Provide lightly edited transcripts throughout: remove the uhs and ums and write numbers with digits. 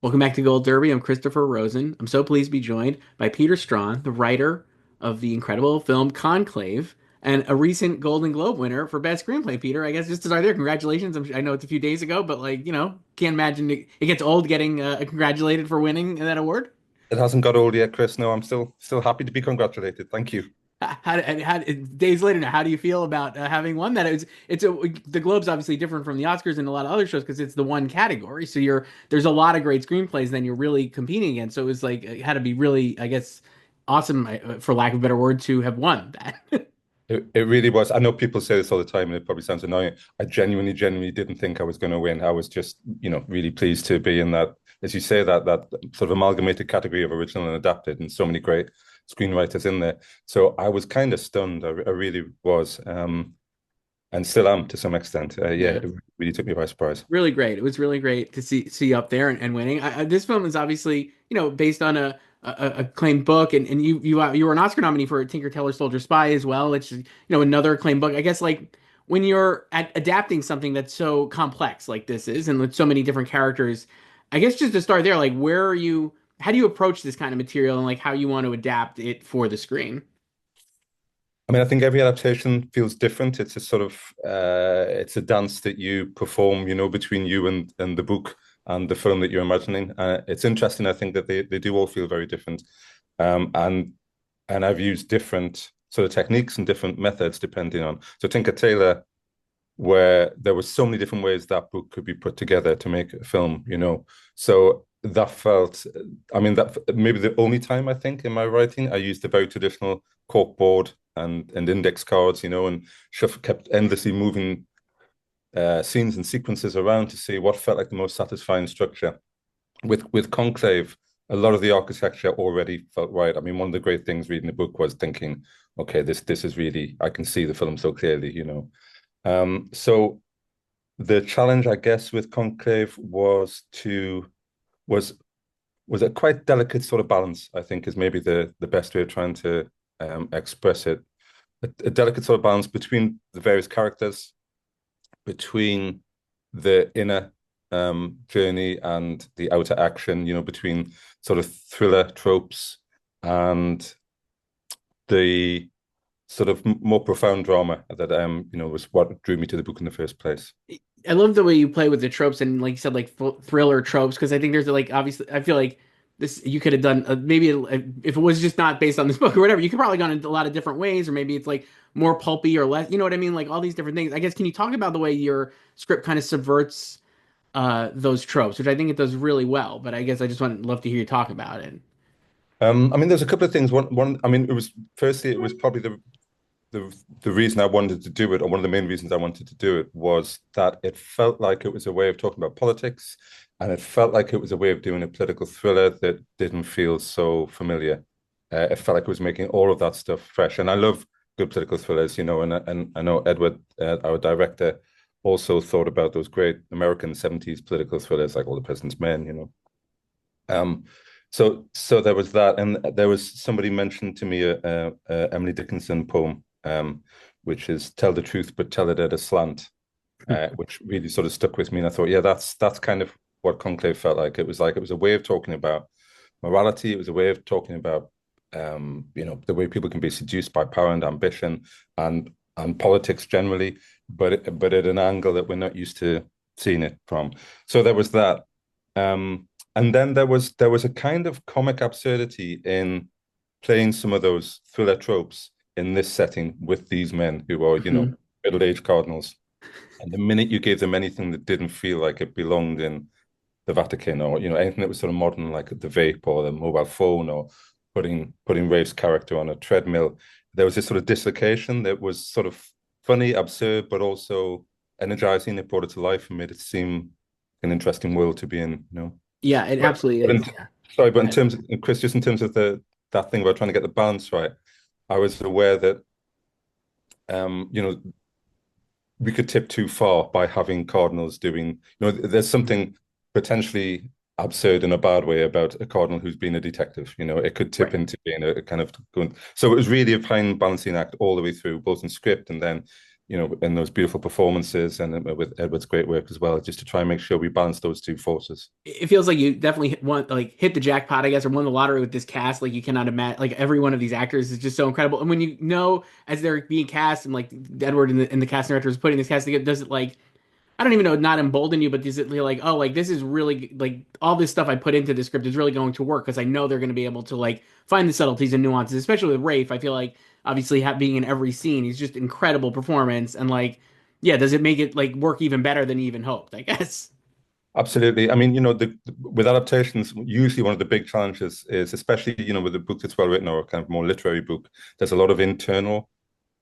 Welcome back to Gold Derby. I'm Christopher Rosen. I'm so pleased to be joined by Peter Straughan, the writer of the incredible film Conclave and a recent Golden Globe winner for Best Screenplay. Peter, I guess just to start there, congratulations. I know it's a few days ago, but can't imagine it gets old getting congratulated for winning that award. It hasn't got old yet, Chris. No, I'm still happy to be congratulated. Thank you. Days later now, how do you feel about having won that? The Globe's obviously different from the Oscars and a lot of other shows because it's the one category. So there's a lot of great screenplays then you're really competing against. So it was like it had to be really, I guess, awesome for lack of a better word to have won that. It really was. I know people say this all the time, and it probably sounds annoying. I genuinely didn't think I was going to win. I was just, really pleased to be in that, as you say, that sort of amalgamated category of original and adapted, and so many great screenwriters in there. So I was kind of stunned. I really was, and still am to some extent. Yeah, Yeah. it really took me by surprise. Really great. It was really great to see you up there and winning. This film is obviously, based on a acclaimed book, and you were an Oscar nominee for Tinker Tailor Soldier Spy as well, which is another acclaimed book. I guess like when you're adapting something that's so complex like this is, and with so many different characters, I guess just to start there, like where are you? How do you approach this kind of material, and like how you want to adapt it for the screen? I mean, I think every adaptation feels different. It's a sort of it's a dance that you perform, between you and the book and the film that you're imagining. It's interesting. I think that they do all feel very different, um, and and I've used different sort of techniques and different methods depending on. So Tinker Tailor, where there was so many different ways that book could be put together to make a film, So that felt, I mean, that maybe the only time I think in my writing I used a very traditional cork board and index cards, and kept endlessly moving scenes and sequences around to see what felt like the most satisfying structure. With Conclave, a lot of the architecture already felt right. I mean, one of the great things reading the book was thinking, okay, this is really, I can see the film so clearly. So the challenge, I guess, with Conclave was was a quite delicate sort of balance, I think, is maybe the best way of trying to express it. A delicate sort of balance between the various characters, between the inner journey and the outer action, between sort of thriller tropes and the sort of more profound drama that was what drew me to the book in the first place. I love the way you play with the tropes and like you said, like thriller tropes because I think there's like obviously I feel like this you could have done maybe if it was just not based on this book or whatever, you could probably gone into a lot of different ways, or maybe it's like more pulpy or less. You know what I mean? Like all these different things. I guess can you talk about the way your script kind of subverts those tropes, which I think it does really well. But I guess I just want love to hear you talk about it. I mean, there's a couple of things. I mean, it was probably the reason I wanted to do it, or one of the main reasons I wanted to do it, was that it felt like it was a way of talking about politics, and it felt like it was a way of doing a political thriller that didn't feel so familiar. It felt like it was making all of that stuff fresh, and I love good political thrillers, and I know Edward, our director, also thought about those great American '70s political thrillers like All the President's Men. Um, so there was that, and there was somebody mentioned to me a Emily Dickinson poem, which is "Tell the truth, but tell it at a slant," which really sort of stuck with me. And I thought, yeah, that's kind of what Conclave felt like. It was a way of talking about morality. It was a way of talking about the way people can be seduced by power and ambition and politics generally, but at an angle that we're not used to seeing it from. So there was that. And then there was a kind of comic absurdity in playing some of those thriller tropes in this setting with these men who are, middle-aged cardinals. And the minute you gave them anything that didn't feel like it belonged in the Vatican, or anything that was sort of modern, like the vape or the mobile phone, or putting Rafe's character on a treadmill, there was this sort of dislocation that was sort of funny, absurd, but also energizing. It brought it to life and made it seem an interesting world to be in. Yeah, it But, absolutely but is. in, Yeah. sorry, but Go in ahead. terms of Chris, just in terms of that thing about trying to get the balance right, I was aware that um, you know, we could tip too far by having cardinals doing, there's something potentially absurd in a bad way about a cardinal who's been a detective. It could tip Right. into being a kind of going. So it was really a fine balancing act all the way through, both in script and then in those beautiful performances and with Edward's great work as well, just to try and make sure we balance those two forces. It feels like you definitely hit the jackpot, I guess, or won the lottery with this cast. Like you cannot imagine, like every one of these actors is just so incredible. And when you know as they're being cast, and like Edward and the cast director is putting this cast together, does it like I don't even know, not embolden you, but does it feel like, oh, like this is really like all this stuff I put into the script is really going to work because I know they're going to be able to like find the subtleties and nuances, especially with Rafe. I feel like obviously being in every scene, he's just incredible performance, and like, yeah, does it make it like work even better than you even hoped? I guess. Absolutely. I mean, with adaptations, usually one of the big challenges is, especially, with a book that's well written or a kind of more literary book, there's a lot of internal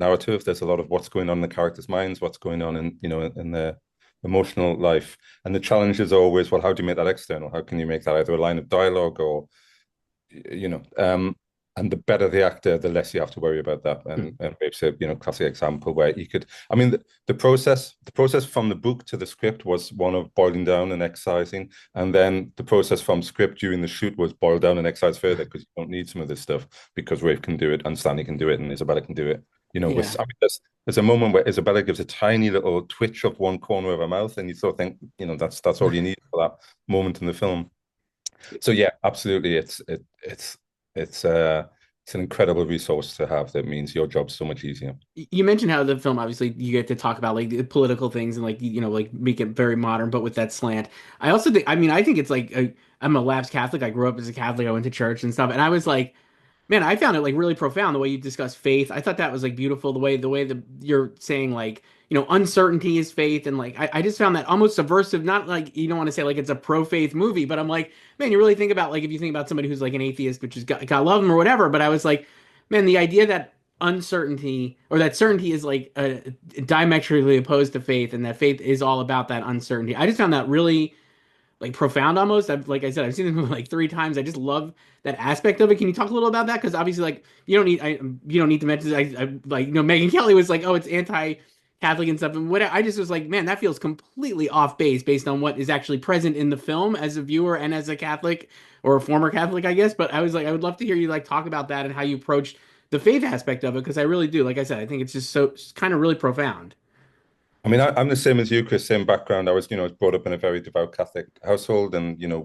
narrative. There's a lot of what's going on in the characters' minds, what's going on in their emotional life. And the challenge is always, well, how do you make that external? How can you make that either a line of dialogue or you know, and the better the actor, the less you have to worry about that. And it's a classic example where you could. I mean, the process from the book to the script was one of boiling down and excising, and then the process from script during the shoot was boil down and excise further because you don't need some of this stuff because Rafe can do it and Stanley can do it and Isabella can do it. Yeah. I mean, there's a moment where Isabella gives a tiny little twitch of one corner of her mouth, and you sort of think, that's all you need for that moment in the film. So yeah, absolutely. It's an incredible resource to have that means your job's so much easier. You mentioned how the film obviously you get to talk about like the political things and like like make it very modern, but with that slant. I also think, I mean, I think it's like I'm a lapsed Catholic. I grew up as a Catholic. I went to church and stuff, and I was like, man, I found it like really profound the way you discuss faith. I thought that was like beautiful the way that you're saying like uncertainty is faith, and like I just found that almost subversive. Not like you don't want to say like it's a pro faith movie, but I'm like, man, you really think about like if you think about somebody who's like an atheist, which is God love them or whatever. But I was like, man, the idea that uncertainty or that certainty is like diametrically opposed to faith, and that faith is all about that uncertainty. I just found that really like profound almost. Like I said, I've seen this movie like three times. I just love that aspect of it. Can you talk a little about that? Because obviously, like you don't need to mention. I like Megan Kelly was like, oh, it's anti-Catholic and stuff, and what I just was like, man, that feels completely off base based on what is actually present in the film as a viewer and as a Catholic or a former Catholic, I guess. But I was like, I would love to hear you like talk about that and how you approached the faith aspect of it because I really do. Like I said, I think it's just so kind of really profound. I mean, I'm the same as you, Chris, same background. I was brought up in a very devout Catholic household, and I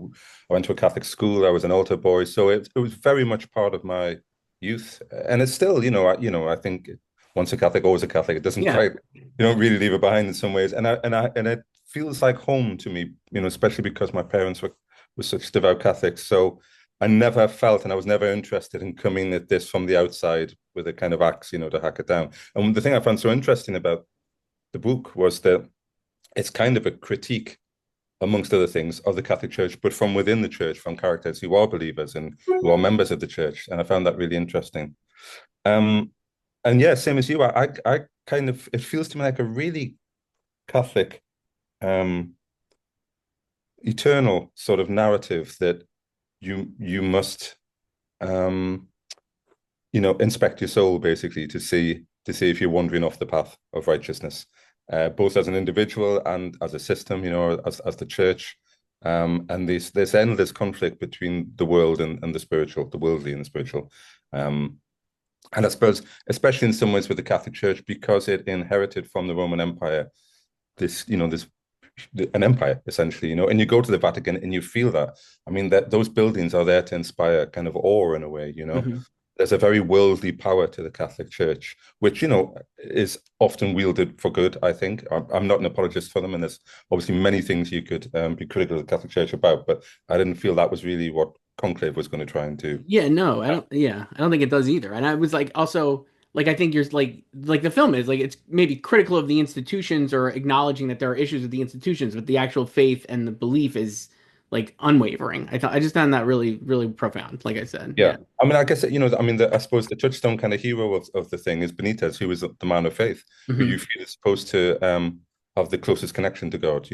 went to a Catholic school. I was an altar boy, so it was very much part of my youth, and it's still, I think once a Catholic, always a Catholic. It doesn't Yeah. quite, you don't really leave it behind in some ways, and it feels like home to me, especially because my parents were such devout Catholics. So I never felt, and I was never interested in coming at this from the outside with a kind of axe, to hack it down. And the thing I found so interesting about the book was that it's kind of a critique, amongst other things, of the Catholic Church, but from within the church, from characters who are believers and who are members of the church. And I found that really interesting. Um, and yeah, same as you, I kind of, it feels to me like a really Catholic, um, eternal sort of narrative that you must, um, inspect your soul basically to see if you're wandering off the path of righteousness, both as an individual and as a system, as the church. And this endless conflict between the world and the spiritual, the worldly and the spiritual. And I suppose, especially in some ways with the Catholic Church, because it inherited from the Roman Empire this an empire essentially, and you go to the Vatican and you feel that. I mean, that those buildings are there to inspire kind of awe in a way. Hmm. There's a very worldly power to the Catholic Church, which is often wielded for good. I think I'm not an apologist for them, and there's obviously many things you could be critical of the Catholic Church about, but I didn't feel that was really what Conclave was going to try and do. Yeah, no, I don't. Yeah, I don't think it does either. And I was like, also, like, I think you're like the film is like it's maybe critical of the institutions or acknowledging that there are issues with the institutions, but the actual faith and the belief is like unwavering. I just found that really, really profound. Like I said, Yeah, yeah. I mean, I guess I mean, I suppose the touchstone kind of hero of the thing is Benitez, who is the man of faith, who you Hmm. feel is supposed to have the closest connection to God.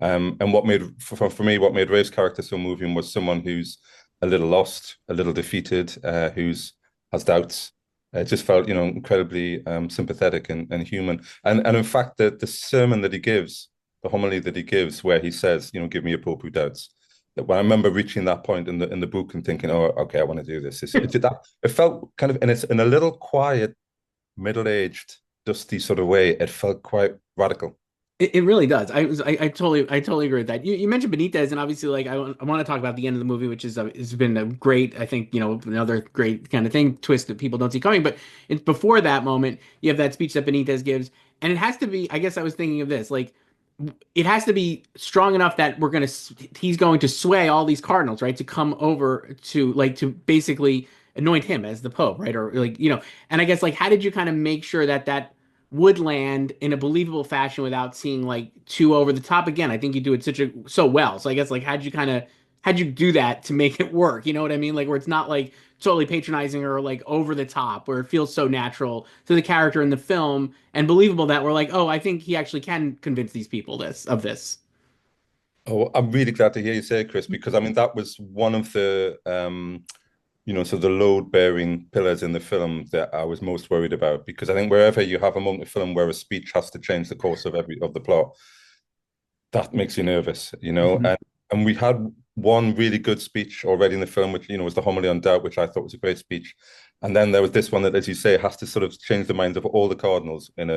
And what made for me, what made Ray's character so moving was someone who's a little lost, a little defeated, who's has doubts. It just felt, incredibly sympathetic and human. And in fact, the sermon that he gives, the homily that he gives, where he says, give me a pope who doubts, when I remember reaching that point in the book and thinking, oh, okay, I want to do this. It felt kind of, and it's in a little quiet, middle-aged dusty sort of way, it felt quite radical. It really does. I totally agree with that. You mentioned Benitez, and obviously, like I want to talk about the end of the movie, which is has been a great, I think, another great kind of thing twist that people don't see coming. But it's before that moment, you have that speech that Benitez gives, and it has to be. I guess I was thinking of this, like it has to be strong enough that he's going to sway all these cardinals, right, to come over to to basically anoint him as the pope, right, or and I guess like how did you kind of make sure that that would land in a believable fashion without seeing like too over the top? Again, I think you do it so well. So I guess like how'd you do that to make it work? You know what I mean? Like where it's not like totally patronizing or like over the top, where it feels so natural to the character in the film and believable that we're like, oh, I think he actually can convince these people this. Oh, I'm really glad to hear you say it, Chris, because I mean that was one of the so the load-bearing pillars in the film that I was most worried about, because I think wherever you have a moment of film where a speech has to change the course of the plot, that makes you nervous, Mhm. and we had one really good speech already in the film, which was the homily on doubt, which I thought was a great speech, and then there was this one that, as you say, has to sort of change the minds of all the cardinals in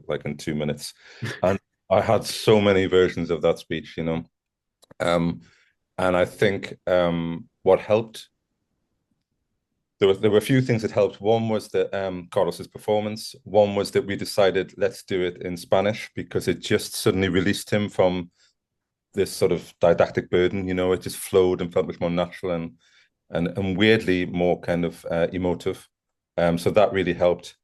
like in 2 minutes, and I had so many versions of that speech, um, and I think what helped there were a few things that helped. One was that Carlos's performance. One was that we decided let's do it in Spanish because it just suddenly released him from this sort of didactic burden. It just flowed and felt much more natural and weirdly more kind of emotive. So that really helped.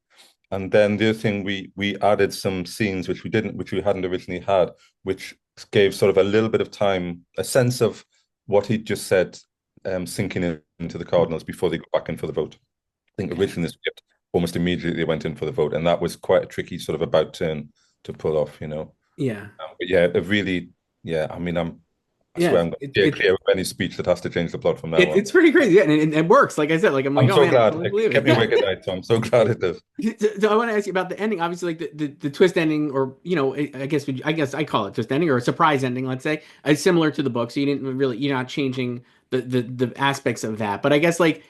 And then the other thing, we added some scenes which we hadn't originally had, which gave sort of a little bit of time, a sense of what he just said, sinking into the Cardinals before they go back in for the vote. I think Okay. originally the script almost immediately they went in for the vote, and that was quite a tricky sort of about turn to pull off. Yeah. But yeah, it really, yeah. I mean, I Yeah. swear I'm going to steer clear of any speech that has to change the plot from now on. It's pretty crazy. Yeah, and it works. Like I said, like I'm like, I'm oh so man, I glad totally it believe it. kept me Yeah. awake at night. So I'm so glad it does. So I want to ask you about the ending. Obviously, like the twist ending, or I guess I call it twist ending or a surprise ending. Let's say is similar to the book, so you didn't really you're not changing the aspects of that. But I guess like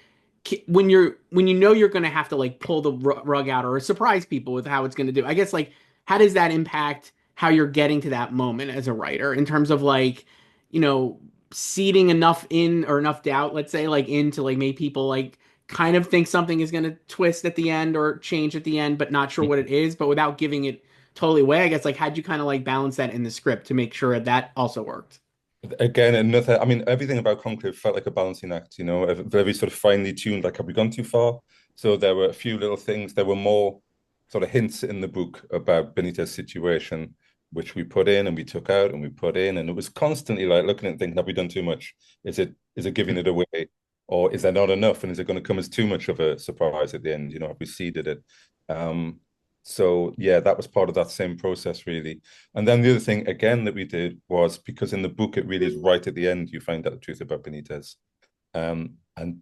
when you know you're going to have to like pull the rug out or surprise people with how it's going to do. I guess like how does that impact how you're getting to that moment as a writer in terms of like you know seeding enough in or enough doubt, let's say, like into like make people like kind of think something is going to twist at the end or change at the end, but not sure what it is, but without giving it totally away. I guess like how'd you kind of like balance that in the script to make sure that also worked? Again, another, I mean, everything about Conclave felt like a balancing act, very sort of finely tuned, like, have we gone too far? So there were a few little things. There were more sort of hints in the book about Benitez's situation, which we put in and we took out and we put in. And it was constantly like looking and thinking, have we done too much? Is it giving it away? Or is there not enough? And is it going to come as too much of a surprise at the end? Have we seeded it? Um, so yeah, that was part of that same process, really. And then the other thing again that we did was because in the book it really is right at the end you find out the truth about Benitez, and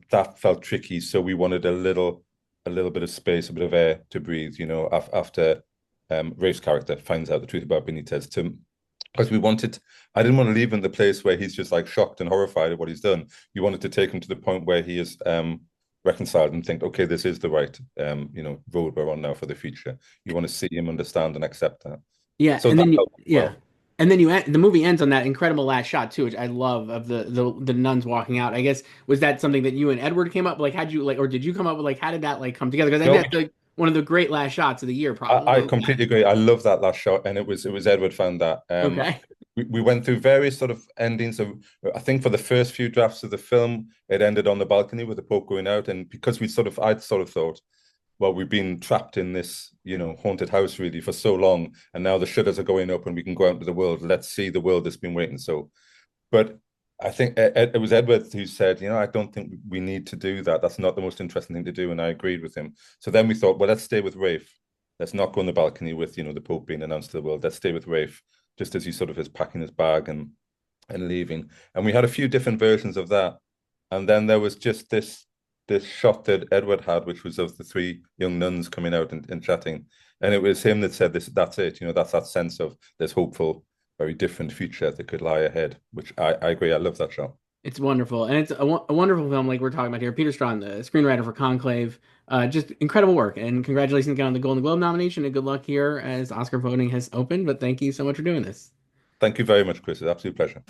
that felt tricky. So we wanted a little bit of space, a bit of air to breathe. After Rafe's character finds out the truth about Benitez, to because I didn't want to leave him in the place where he's just like shocked and horrified at what he's done. You wanted to take him to the point where he is reconciled and think, okay, this is the right road we're on now for the future. You want to see him understand and accept that. Yeah, So and that then helped yeah. well. And then the movie ends on that incredible last shot too, which I love of the nuns walking out. I guess was that something that you and Edward came up like how'd you like or did you come up with like how did that like come together? Because I No, think that's like one of the great last shots of the year I probably. Yeah. completely agree. I love that last shot, and it was Edward found that. Okay. We went through various sort of endings. Of I think for the first few drafts of the film, it ended on the balcony with the Pope going out, and because I'd sort of thought, well, we've been trapped in this, haunted house really for so long, and now the shutters are going up and we can go out into the world. Let's see the world that's been waiting. So, but I think it was Edward who said, I don't think we need to do that. That's not the most interesting thing to do, and I agreed with him. So then we thought, well, let's stay with Rafe. Let's not go on the balcony with, the Pope being announced to the world. Let's stay with Rafe, just as he sort of is packing his bag and leaving. And we had a few different versions of that. And then there was just this shot that Edward had, which was of the three young nuns coming out and chatting. And it was him that said this, that's it, that's that sense of this hopeful, very different future that could lie ahead, which I agree. I love that shot. It's wonderful, and it's a wonderful film like we're talking about here. Peter Straughan, the screenwriter for Conclave, just incredible work, and congratulations again on the Golden Globe nomination, and good luck here as Oscar voting has opened. But thank you so much for doing this. Thank you very much, Chris. It's an absolute pleasure.